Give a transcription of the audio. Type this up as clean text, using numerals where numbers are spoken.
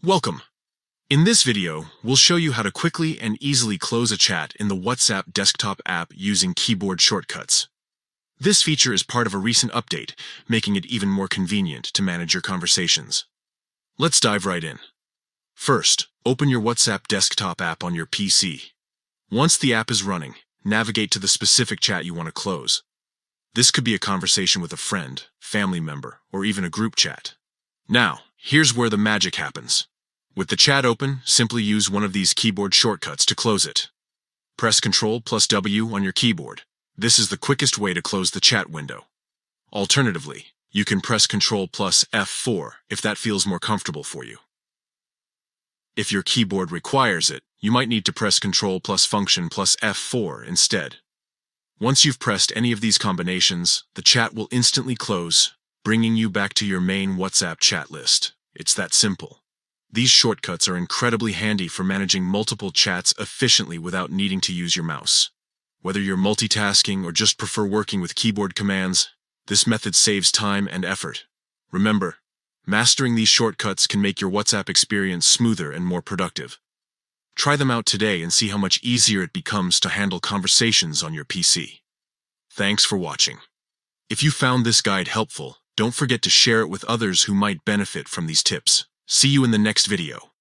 Welcome. In this video, we'll show you how to quickly and easily close a chat in the WhatsApp desktop app using keyboard shortcuts. This feature is part of a recent update, making it even more convenient to manage your conversations. Let's dive right in. First, open your WhatsApp desktop app on your PC. Once the app is running, navigate to the specific chat you want to close. This could be a conversation with a friend, family member, or even a group chat. Now, here's where the magic happens. With the chat open, simply use one of these keyboard shortcuts to close it. Press Ctrl Plus W on your keyboard. This is the quickest way to close the chat window. Alternatively, you can press Ctrl Plus F4 if that feels more comfortable for you. If your keyboard requires it, you might need to press Ctrl plus Function plus F4 instead. Once you've pressed any of these combinations, the chat will instantly close, bringing you back to your main WhatsApp chat list. It's that simple. These shortcuts are incredibly handy for managing multiple chats efficiently without needing to use your mouse. Whether you're multitasking or just prefer working with keyboard commands, this method saves time and effort. Remember, mastering these shortcuts can make your WhatsApp experience smoother and more productive. Try them out today and see how much easier it becomes to handle conversations on your PC. Thanks for watching. If you found this guide helpful, don't forget to share it with others who might benefit from these tips. See you in the next video.